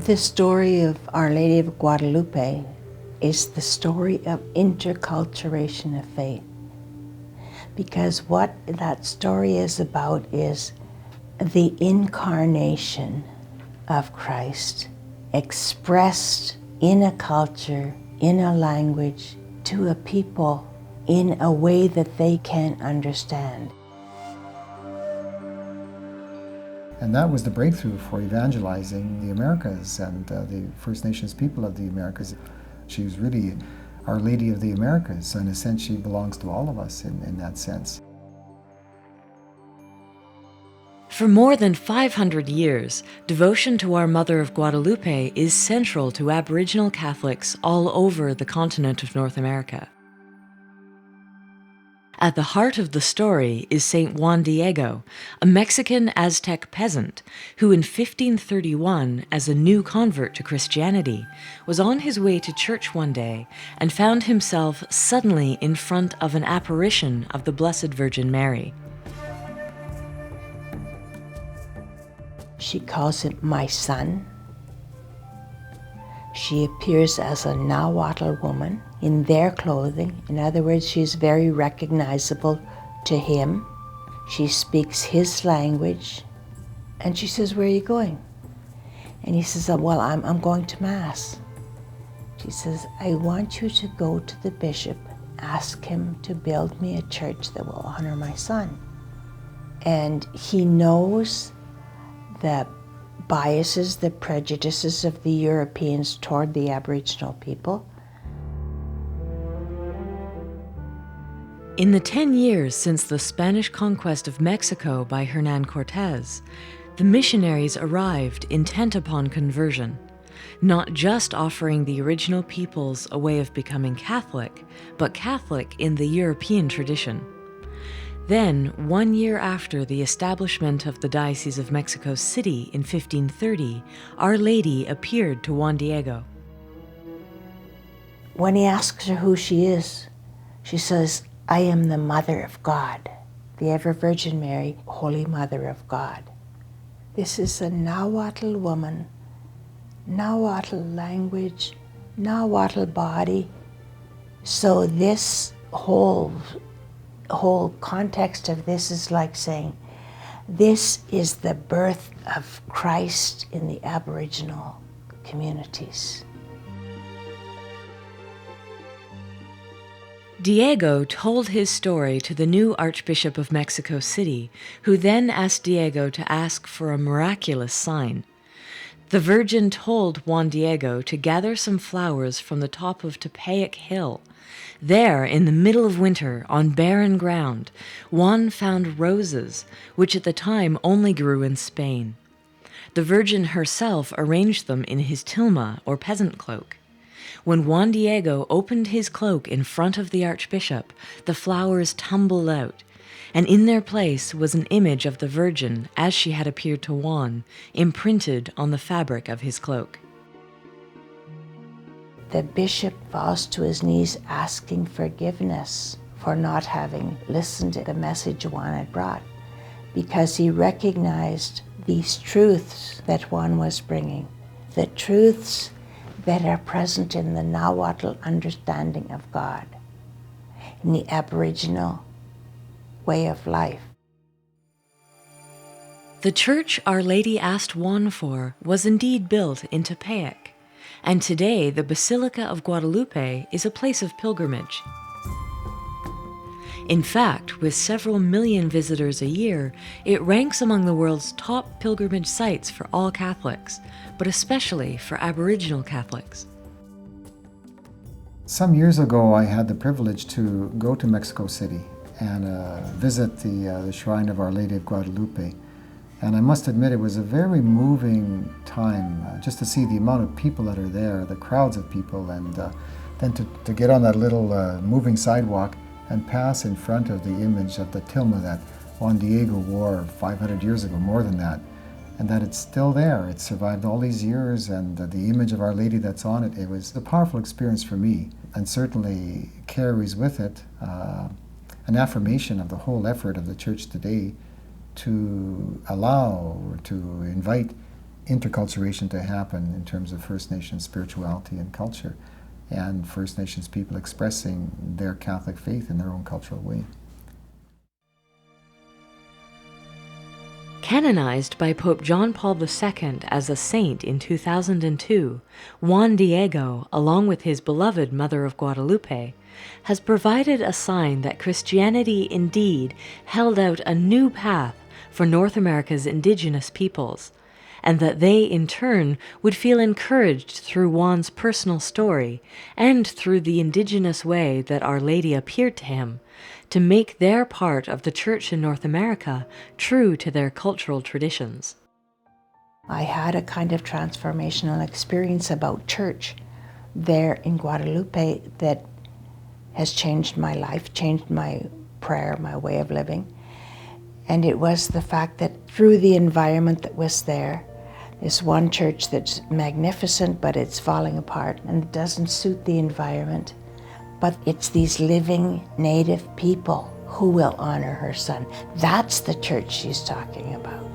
The story of Our Lady of Guadalupe is the story of interculturation of faith. Because what that story is about is the incarnation of Christ expressed in a culture, in a language, to a people in a way that they can understand. And that was the breakthrough for evangelizing the Americas and the First Nations people of the Americas. She was really Our Lady of the Americas, so in a sense she belongs to all of us in that sense. For more than 500 years, devotion to our Mother of Guadalupe is central to Aboriginal Catholics all over the continent of North America. At the heart of the story is Saint Juan Diego, a Mexican Aztec peasant who in 1531, as a new convert to Christianity, was on his way to church one day and found himself suddenly in front of an apparition of the Blessed Virgin Mary. She calls him my son. She appears as a Nahuatl woman in their clothing. In other words, she's very recognizable to him. She speaks his language. And she says, "Where are you going?" And he says, "Well, I'm going to Mass." She says, "I want you to go to the bishop, ask him to build me a church that will honor my son." And he knows the biases, the prejudices of the Europeans toward the Aboriginal people. In the 10 years since the Spanish conquest of Mexico by Hernán Cortés, the missionaries arrived intent upon conversion, not just offering the original peoples a way of becoming Catholic, but Catholic in the European tradition. Then, 1 year after the establishment of the Diocese of Mexico City in 1530, Our Lady appeared to Juan Diego. When he asks her who she is, she says, "I am the Mother of God, the Ever-Virgin Mary, Holy Mother of God." This is a Nahuatl woman, Nahuatl language, Nahuatl body. So this whole context of this is like saying, this is the birth of Christ in the Aboriginal communities. Diego told his story to the new Archbishop of Mexico City, who then asked Diego to ask for a miraculous sign. The Virgin told Juan Diego to gather some flowers from the top of Tepeyac Hill. There, in the middle of winter, on barren ground, Juan found roses, which at the time only grew in Spain. The Virgin herself arranged them in his tilma, or peasant cloak. When Juan Diego opened his cloak in front of the Archbishop, the flowers tumbled out, and in their place was an image of the Virgin as she had appeared to Juan, imprinted on the fabric of his cloak. The bishop falls to his knees asking forgiveness for not having listened to the message Juan had brought, because he recognized these truths that Juan was bringing, the truths that are present in the Nahuatl understanding of God, in the Aboriginal way of life. The church Our Lady asked Juan for was indeed built in Tepeyac, and today the Basilica of Guadalupe is a place of pilgrimage. In fact, with several million visitors a year, it ranks among the world's top pilgrimage sites for all Catholics, but especially for Aboriginal Catholics. Some years ago I had the privilege to go to Mexico City and visit the shrine of Our Lady of Guadalupe. And I must admit it was a very moving time just to see the amount of people that are there, the crowds of people, and then to get on that little moving sidewalk and pass in front of the image of the tilma that Juan Diego wore 500 years ago, more than that, and that it's still there. It survived all these years, and the image of Our Lady that's on it, it was a powerful experience for me, and certainly carries with it an affirmation of the whole effort of the Church today to allow or to invite interculturation to happen in terms of First Nations spirituality and culture, and First Nations people expressing their Catholic faith in their own cultural way. Canonized by Pope John Paul II as a saint in 2002, Juan Diego, along with his beloved Mother of Guadalupe, has provided a sign that Christianity indeed held out a new path for North America's indigenous peoples, and that they in turn would feel encouraged through Juan's personal story and through the indigenous way that Our Lady appeared to him, to make their part of the Church in North America true to their cultural traditions. I had a kind of transformational experience about church there in Guadalupe that has changed my life, changed my prayer, my way of living. And it was the fact that through the environment that was there, this one church that's magnificent, but it's falling apart and it doesn't suit the environment. But it's these living Native people who will honor her son. That's the church she's talking about.